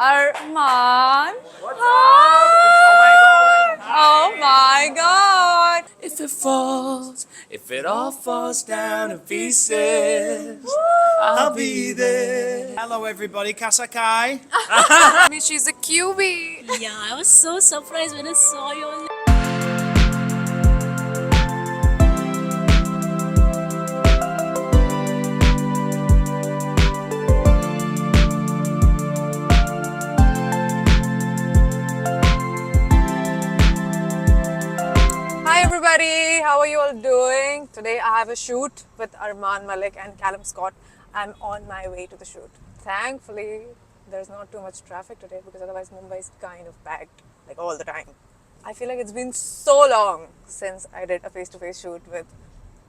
Arman. What's Hi. up? Oh my god. If it falls, if it all falls down to pieces, I'll be there. Hello everybody, Kasakai. I mean, she's a QB. Yeah, I was so surprised when I saw you all. Hi everybody, how are you all doing? Today I have a shoot with Arman Malik and Callum Scott. I'm on my way to the shoot. Thankfully, there's not too much traffic today because otherwise Mumbai is kind of packed, like all the time. I feel like it's been so long since I did a face-to-face shoot with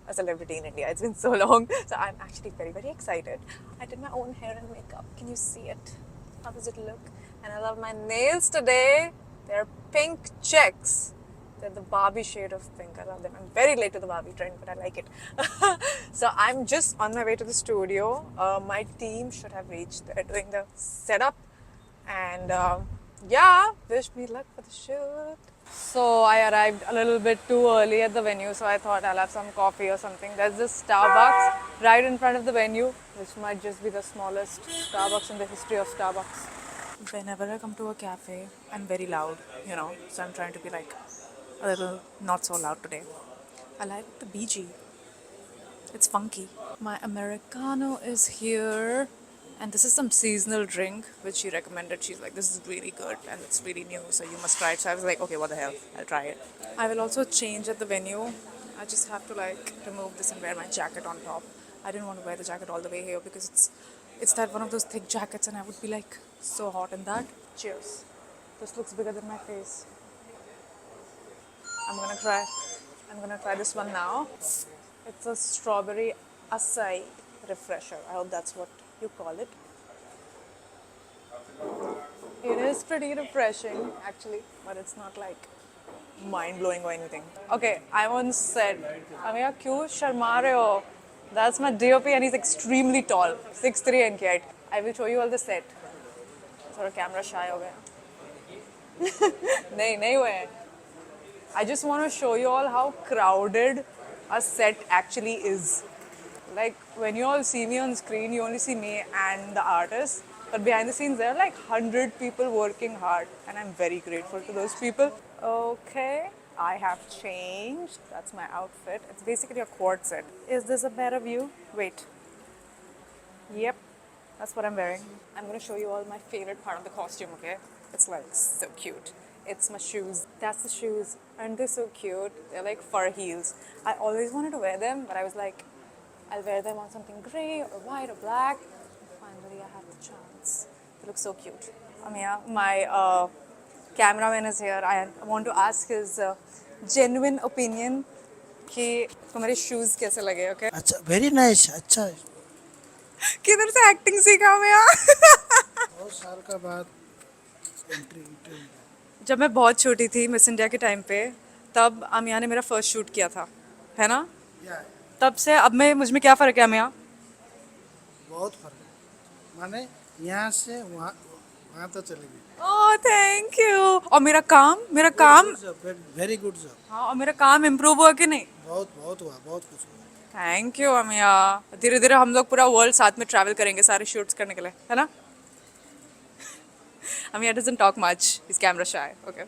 a celebrity in India. It's been so long, so I'm actually very, very excited. I did my own hair and makeup. Can you see it? How does it look? And I love my nails today. They're pink checks. They're the Barbie shade of pink. I love them. I'm very late to the Barbie trend, but I like it. So I'm just on my way to the studio. My team should have reached. They're doing the setup. And yeah, wish me luck for the shoot. So I arrived a little bit too early at the venue, so I thought I'll have some coffee or something. There's this Starbucks right in front of the venue, which might just be the smallest Starbucks in the history of Starbucks. Whenever I come to a cafe, I'm very loud, so I'm trying to be like a little not so loud today. I like the BG. It's funky. My Americano is here. And this is some seasonal drink which she recommended. She's like, this is really good and it's really new, so you must try it. So I was like, okay, what the hell? I'll try it. I will also change at the venue. I just have to like remove this and wear my jacket on top. I didn't want to wear the jacket all the way here because it's that one of those thick jackets and I would be like so hot in that. Cheers. This looks bigger than my face. I'm gonna try this one now. It's a strawberry acai refresher. I hope that's what you call it. It is pretty refreshing actually, but it's not like mind-blowing or anything. Okay, I once said, Amiya, kyun sharma rahe ho? That's my DOP and he's extremely tall, 6'3" in height. I will show you all the set. Thora camera shy ho gaya. nahi hue. I just want to show you all how crowded a set actually is. Like when you all see me on screen, you only see me and the artist. But behind the scenes, there are like 100 people working hard. And I'm very grateful to those people. Okay, I have changed. That's my outfit. It's basically a quad set. Is this a better view? Wait. Yep, that's what I'm wearing. I'm going to show you all my favorite part of the costume, okay? It's like so cute. It's my shoes. That's the shoes. Aren't they so cute? They're like fur heels. I always wanted to wear them, but I was like, I'll wear them on something grey or white or black. And finally, I have the chance. They look so cute. Amiya, my cameraman is here. I want to ask his genuine opinion कि तुम्हारे shoes कैसे लगे, okay? अच्छा, very nice. अच्छा है. किधर से acting सीखा अमिया? बहुत साल का बाद एंट्री. जब मैं बहुत छोटी थी मिस इंडिया के टाइम पे, तब अमिया ने मेरा फर्स्ट शूट किया था, है ना? तब से अब में मुझ में क्या फ़र्क है अमिया? बहुत फर्क है. माने यहाँ से वहाँ तो चले गए. Oh thank you. और मेरा काम वेरी गुड जॉब. हाँ, और मेरा काम इम्प्रूव हुआ कि नहीं? बहुत हुआ, बहुत कुछ हुआ. थैंक यू अमिया. धीरे धीरे हम लोग पूरा वर्ल्ड साथ में ट्रैवल करेंगे सारे शूट्स करने के लिए, है ना? अमिया doesn't talk much. He's camera shy. Okay.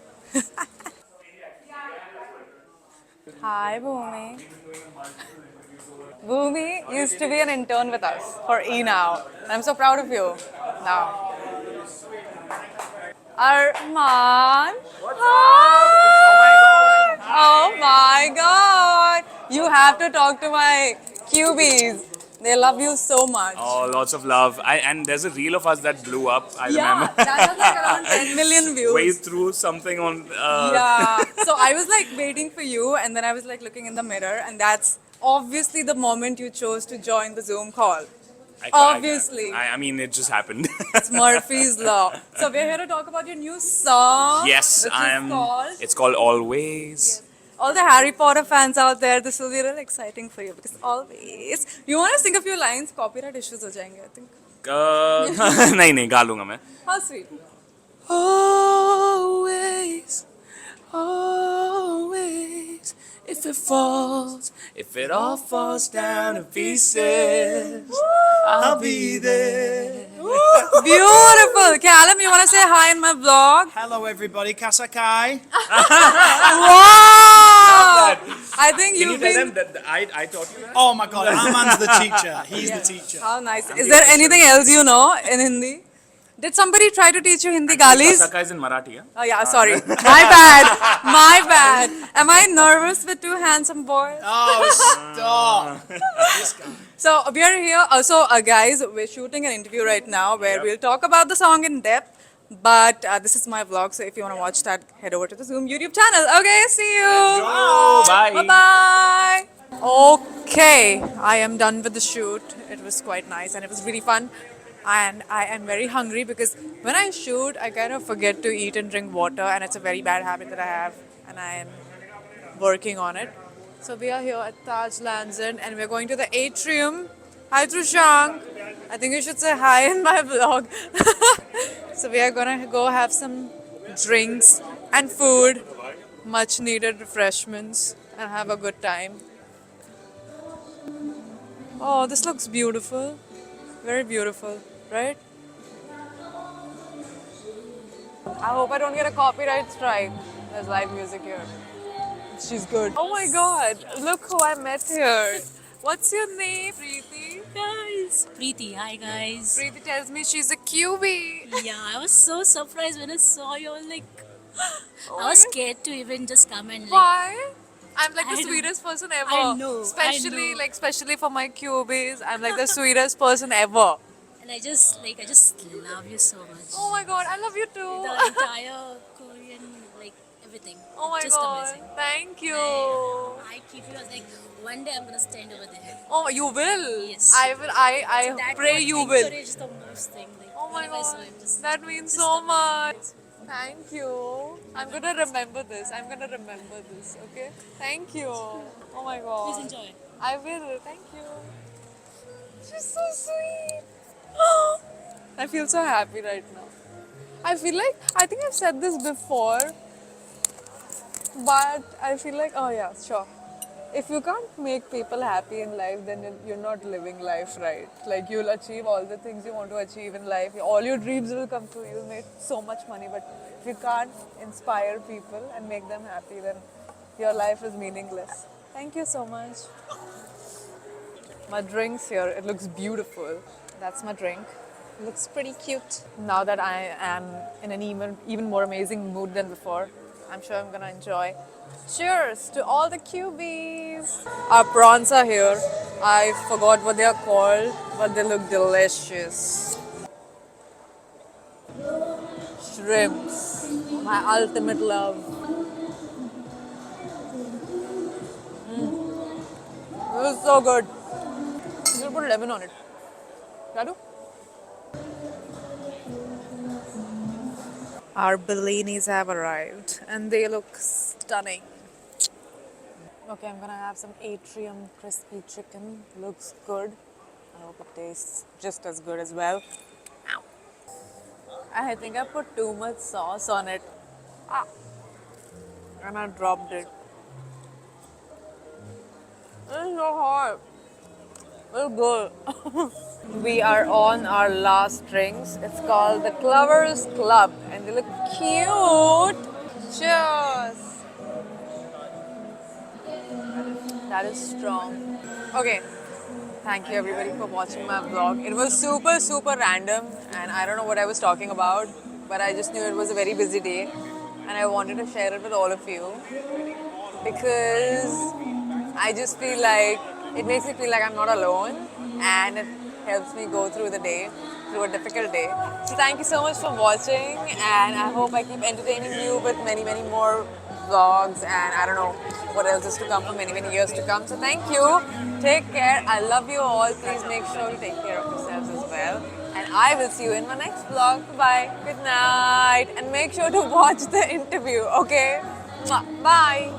Hi, Bhumi. Bhumi used to be an intern with us for E now. I'm so proud of you. Now. Arman. What's Hi. Oh my god. You have to talk to my QBs. They love you so much. Oh, lots of love. And there's a reel of us that blew up, I remember. That has like around 10 million views. Way through something on... Yeah. So I was like waiting for you and then I was like looking in the mirror and that's obviously the moment you chose to join the Zoom call. Obviously. I mean, it just happened. It's Murphy's Law. So we're here to talk about your new song. Yes, which I is am. Called... It's called Always. All the Harry Potter fans out there, this will be really exciting for you because always... You want to sing a few lines? Copyright issues ho jayenge, I think. नहीं नहीं गा लूंगा मैं. How sweet. Always, always, if it all falls down to pieces, I'll be there. Beautiful. Callum, you want to say hi in my vlog? Hello everybody, Kasakai. Wow! I think Can you you've tell been... them that I taught you that? Oh my god, Aman's the teacher. He's the teacher. How nice. Is there anything else you know in Hindi? Did somebody try to teach you Hindi galis? Kasaka is in Marathi. Yeah? Oh yeah, sorry. My bad. My bad. Am I nervous with two handsome boys? Oh, stop. This guy. So we are here. Guys, we're shooting an interview right now where we'll talk about the song in depth. But this is my vlog, so if you want to watch that, head over to the Zoom YouTube channel. Okay, see you. Bye. Bye bye. Okay, I am done with the shoot. It was quite nice and it was really fun. And I am very hungry because when I shoot, I kind of forget to eat and drink water, and it's a very bad habit that I have, and I am working on it. So we are here at Taj Lands End and we're going to the atrium. Hi Trushank. I think you should say hi in my vlog. So we are gonna go have some drinks and food, much needed refreshments, and have a good time. Oh, this looks beautiful. Very beautiful, right? I hope I don't get a copyright strike. There's live music here. She's good. Oh my god, look who I met here. What's your name? Preeti? Guys, Preeti, hi guys. Preeti tells me she's a QB. Yeah, I was so surprised when I saw you all. Like, I was scared to even just come and like. Why? I'm like the I know. sweetest person ever. I know, Especially I know. like especially for my QBs. I'm like the sweetest person ever. And I just love you so much. Oh my god, I love you too. The entire Korean, like everything. Oh my just god. amazing. Thank you. I keep you as like one day I'm gonna stand over there. Oh, you will? Yes. I will. I So that pray what you will. encouraged the most thing. Like, Oh my whenever I saw god, him, just that means just so amazing. much. Thank you. I'm gonna remember this. I'm gonna remember this. Okay. Thank you. Oh my god. Please enjoy. I will. Thank you. She's so sweet. I feel so happy right now. I think I've said this before, but I feel like, oh yeah, sure. If you can't make people happy in life, then you're not living life right. Like, you'll achieve all the things you want to achieve in life. All your dreams will come true. You'll make so much money, but if you can't inspire people and make them happy, then your life is meaningless. Thank you so much. My drink's here. It looks beautiful. That's my drink. It looks pretty cute. Now that I am in an even more amazing mood than before, I'm sure I'm gonna enjoy. Cheers to all the QBs. Our prawns are here. I forgot what they are called, but they look delicious. Shrimps, my ultimate love. This is so good. You should put lemon on it. Radu? Our Bellinis have arrived and they look stunning. Okay, I'm gonna have some atrium crispy chicken. Looks good. I hope it tastes just as good as well. Ow. I think I put too much sauce on it. Ah. And I dropped it. It's so hot. It's good. We are on our last drinks. It's called the Clovers Club and they look cute. Cheers. That is strong. Okay. Thank you everybody for watching my vlog. It was super random and I don't know what I was talking about, but I just knew it was a very busy day and I wanted to share it with all of you because I just feel like it makes me feel like I'm not alone and it helps me go through the day, through a difficult day. So thank you so much for watching and I hope I keep entertaining you with many more vlogs and I don't know what else is to come for many years to come. So thank you. Take care. I love you all. Please make sure to take care of yourselves as well. And I will see you in my next vlog. Bye. Good night. And make sure to watch the interview, okay? Bye.